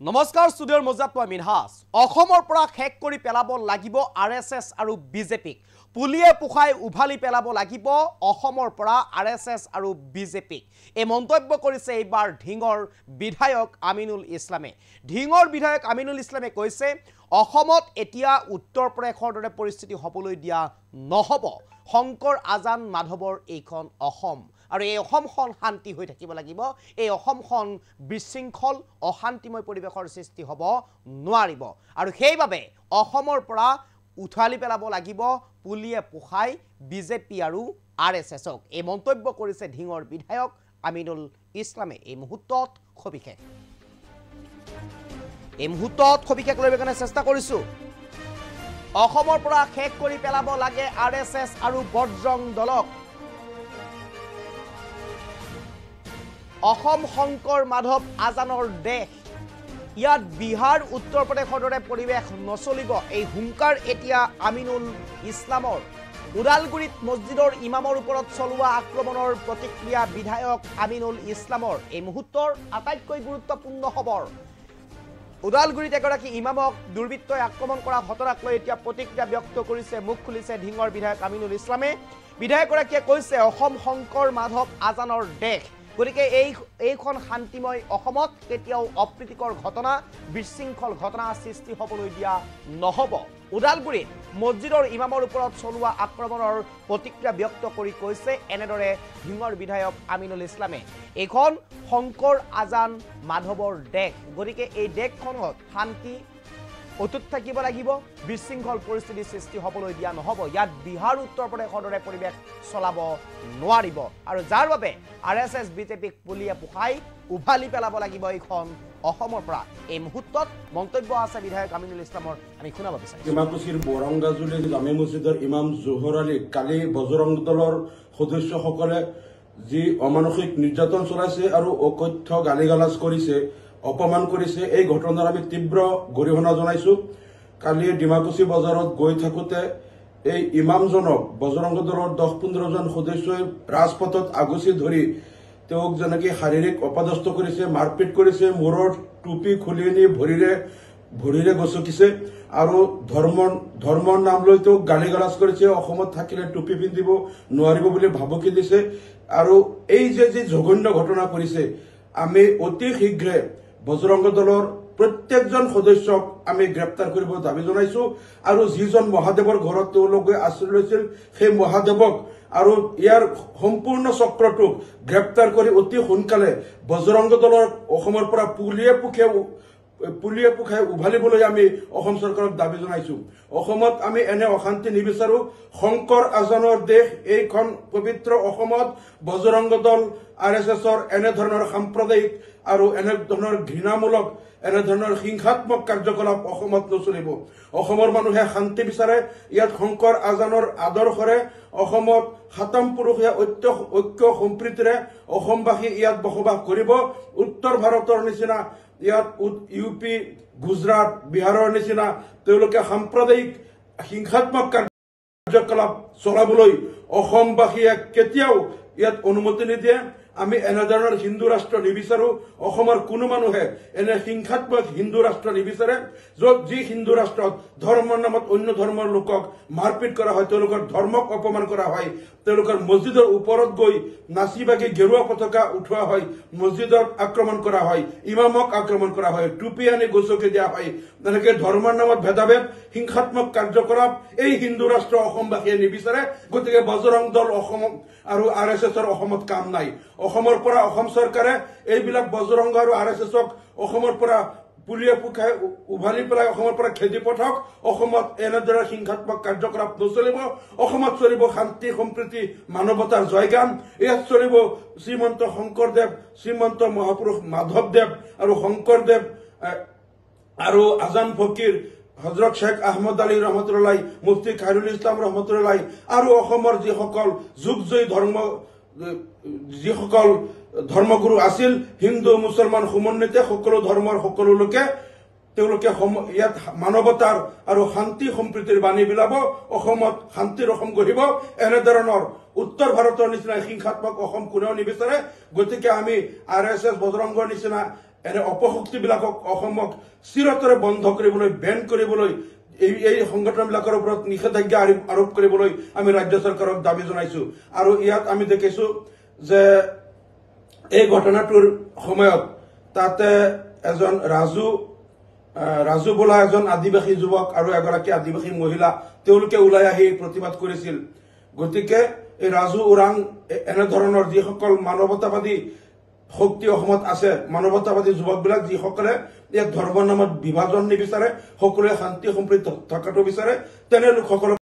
নমস্কাৰ ষ্টুডিঅ'ৰ মজাত মই মিনহাছ অসমৰ পৰা শেষ কৰি পেলাব লাগিব আৰএছএছ আৰু বিজেপিক পুলিয়ে পুখাই উভালি পেলাব লাগিব অসমৰ পৰা আৰএছএছ আৰু বিজেপিক এই মন্তব্য কৰিছে এইবাৰ ঢিঙৰ বিধায়ক আমিনুল ইছলামে ঢিঙৰ বিধায়ক আমিনুল ইছলামে কৈছে অসমত এতিয়া উত্তৰ প্ৰদেশৰ দৰে পৰিস্থিতি হ'বলৈ দিয়া নহব শংকৰ আজান মাধৱৰ এইখন অসম আৰু এই অসমখন শান্তি হৈ থাকিব লাগিব এই অসমখন বিশৃংখল অশান্তিময় পৰিবেশৰ সৃষ্টি হ'ব নোৱাৰিব আৰু সেইবাবে অসমৰ পৰা উঠালি পেলাব লাগিব পুলিয়ে পুখাই বিজেপি আৰু আৰএছএছক এই মন্তব্য কৰিছে ঢিঙৰ বিধায়ক আমিনুল ইছলামে এই মুহূৰ্তত খবিশেষ লৈ কাৰণে চেষ্টা কৰিছো অসমৰ পৰা শেষ কৰি পেলাব লাগে আৰএছএছ আৰু বজৰং দলক অসম শংকৰ মাধৱ আজানৰ দেশ ইয়াত বিহাৰ উত্তৰ প্ৰদেশৰ দৰে পৰিৱেশ নচলিব এই হুংকাৰ এতিয়া আমিনুল ইছলামৰ উদালগুৰিত মছজিদৰ ইমামৰ ওপৰত চলোৱা আক্ৰমণৰ প্ৰতিক্ৰিয়া বিধায়ক আমিনুল ইছলামৰ এই মুহূৰ্তৰ আটাইতকৈ গুৰুত্বপূৰ্ণ খবৰ উদালগুৰিত এগৰাকী ইমামক দুৰ্বৃত্তই আক্ৰমণ কৰা ঘটনাক লৈ এতিয়া প্ৰতিক্ৰিয়া ব্যক্ত কৰিছে মুখ খুলিছে ঢিঙৰ বিধায়ক আমিনুল ইছলামে বিধায়কগৰাকীয়ে কৈছে অসম শংকৰ মাধৱ আজানৰ দেশ গতিকে এইখন শান্তিময় অসমত কেতিয়াও অপ্ৰীতিকৰ ঘটনা বিশৃংখল ঘটনা সৃষ্টি হ'বলৈ দিয়া নহ'ব উদালগুৰিত মছজিদৰ ইমামৰ ওপৰত চলোৱা আক্ৰমণৰ প্ৰতিক্ৰিয়া ব্যক্ত কৰি কৈছে এনেদৰে ঢিঙৰ বিধায়ক আমিনুল ইছলামে এইখন শংকৰ আজান মাধৱৰ দেশ গতিকে এই দেশখনত শান্তি অটুট থাকিব লাগিব বিশৃংখল পৰিস্থিতি সৃষ্টি হ'বলৈ দিয়া নহ'ব ইয়াত বিহাৰ উত্তৰ প্ৰদেশৰ দৰে পৰিৱেশ চলাব নোৱাৰিব আৰু যাৰ বাবে আৰএছএছ বিজেপিক পুলিয়ে পুখাই উভালি পেলাব লাগিব এইখন অসমৰ পৰা এই মুহূৰ্তত মন্তব্য আছে বিধায়ক আমিনুল ইছলামৰ আমি শুনাব বিচাৰিছো ডিমাকুছিৰ বৰংগাজুলি জামে মছজিদৰ ইমাম জোহৰ আলী কালি বজৰং দলৰ সদস্যসকলে যি অমানসিক নিৰ্যাতন চলাইছে আৰু অকথ্য গালিগালাজ কৰিছে অপমান কৰিছে এই ঘটনাৰ আমি তীব্ৰ গৰিহণা জনাইছো কালি ডিমাকুছি বজাৰত গৈ থাকোতে এই ইমামজনক বজৰং দলৰ 10-15 জন সদস্যই ৰাজপথত আগুচি ধৰি তেওঁক যেনেকৈ শাৰীৰিক অপদস্থ কৰিছে মাৰপিট কৰিছে মূৰৰ টুপি খুলি নি ভৰিৰে গচকিছে আৰু ধৰ্মৰ নাম লৈ তেওঁক গালিগালাজ কৰিছে অসমত থাকিলে টুপি পিন্ধিব নোৱাৰিব বুলি ভাবুকি দিছে আৰু এই যে জঘন্য ঘটনা কৰিছে আমি অতি শীঘ্ৰে বজৰং দলৰ প্ৰত্যেকজন সদস্যক আমি গ্ৰেপ্তাৰ কৰিব দাবী জনাইছো আৰু যিজন মহাদেৱৰ ঘৰত তেওঁলোকে আশ্ৰয় লৈছিল সেই মহাদেৱক আৰু ইয়াৰ সম্পূৰ্ণ চক্ৰটোক গ্ৰেপ্তাৰ কৰি অতি সোনকালে বজৰং দলৰ অসমৰ পৰা পুলিয়ে পুখাই উভালিবলৈ আমি অসম চৰকাৰক দাবী জনাইছো অসমত আমি এনে অশান্তি নিবিচাৰো শংকৰ আজানৰ দেশ এইখন পবিত্ৰ অসমত বজৰং দল আৰএছএছৰ এনে ধৰণৰ সাম্প্ৰদায়িক আৰু এনে ধৰণৰ ঘৃণামূলক এনে ধৰণৰ হিংসাত্মক কাৰ্যকলাপ অসমত নচলিব অসমৰ মানুহে শান্তি বিচাৰে ইয়াত শংকৰ আজানৰ আদৰ্শৰে অসমত সাতম পুৰুষীয়া ঐক্য সম্প্ৰীতিৰে অসমবাসী ইয়াত বসবাস কৰিব উত্তৰ ভাৰতৰ নিচিনা ইয়াত ইউপি গুজৰাট বিহাৰৰ নিচিনা তেওঁলোকে সাম্প্ৰদায়িক হিংসাত্মক কাৰ্যকলাপ চলাবলৈ অসমবাসীয়ে কেতিয়াও ইয়াত অনুমতি নিদিয়ে আমি এনেধৰণৰ হিন্দু ৰাষ্ট্ৰ নিবিচাৰো অসমৰ কোনো মানুহে এনে হিংসাত্মক হিন্দু ৰাষ্ট্ৰ নিবিচাৰে য'ত যি হিন্দু ৰাষ্ট্ৰত ধৰ্মৰ নামত অন্য ধৰ্মৰ লোকক মাৰপিট কৰা হয় তেওঁলোকৰ ধৰ্মক অপমান কৰা হয় তেওঁলোকৰ মছজিদৰ ওপৰত গৈ নাচি বাগি গেৰুৱা পতাকা উঠোৱা হয় মছজিদত আক্ৰমণ কৰা হয় ইমামক আক্ৰমণ কৰা হয় টুপি আনি গচকি দিয়া হয় এনেকৈ ধৰ্মৰ নামত ভেদাভেদ হিংসাত্মক কাৰ্যকলাপ এই হিন্দু ৰাষ্ট্ৰ অসমবাসীয়ে নিবিচাৰে গতিকে বজৰং দল অসম আৰু আৰএছএছৰ অসমত কাম নাই অসমৰ পৰা অসম চৰকাৰে এইবিলাক বজৰং আৰু আৰএছএছক অসমৰ পৰা পুলিয়ে পুখাই উভালি পেলাই অসমৰ পৰা খেদি পঠাওক অসমত এনেদৰে হিংসাত্মক কাৰ্যকলাপ নচলিব অসমত চলিব শান্তি সম্প্ৰীতি মানৱতাৰ জয়গান ইয়াত চলিব শ্ৰীমন্ত শংকৰদেৱ শ্ৰীমন্ত মহাপুৰুষ মাধৱদেৱ আৰু শংকৰদেৱ আৰু আজান ফকীৰ হজৰত শ্বেখ আহমদ আলী ৰহমতুল্লাহ মুফতি খাইৰুল ইছলাম ৰহমতুল্লাহ আৰু অসমৰ যিসকল যুগজয়ী যিসকল ধৰ্মগুৰু আছিল হিন্দু মুছলমান সমন্বিতে সকলো ধৰ্মৰ সকলো লোকে তেওঁলোকে ইয়াত মানৱতাৰ আৰু শান্তি সম্প্ৰীতিৰ বাণী বিলাব অসমত শান্তিৰ অসম গঢ়িব এনেধৰণৰ উত্তৰ ভাৰতৰ নিচিনা হিংসাত্মক অসম কোনেও নিবিচাৰে গতিকে আমি আৰএছএছ বজৰংগৰ নিচিনা এনে অপশক্তিবিলাকক অসমক চিৰতৰে বন্ধ কৰিবলৈ বেন কৰিবলৈ এই সংগঠনবিলাকৰ ওপৰত নিষেধাজ্ঞা আৰোপ কৰিবলৈ আমি ৰাজ্য চৰকাৰক দাবী জনাইছো আৰু ইয়াত আমি দেখিছো যে এই ঘটনাটোৰ সময়ত তাতে এজন ৰাজু বোলা এজন আদিবাসী যুৱক আৰু এগৰাকী আদিবাসী মহিলা তেওঁলোকে ওলাই আহি প্ৰতিবাদ কৰিছিল গতিকে এই ৰাজু ওৰাং এনেধৰণৰ যিসকল মানৱতাবাদী শক্তি অসমত আছে মানৱতাবাদী যুৱকবিলাক যিসকলে ইয়াত ধৰ্মৰ নামত বিভাজন নিবিচাৰে সকলোৱে শান্তি সম্প্ৰীতি থকাটো বিচাৰে তেনে লোকসকলক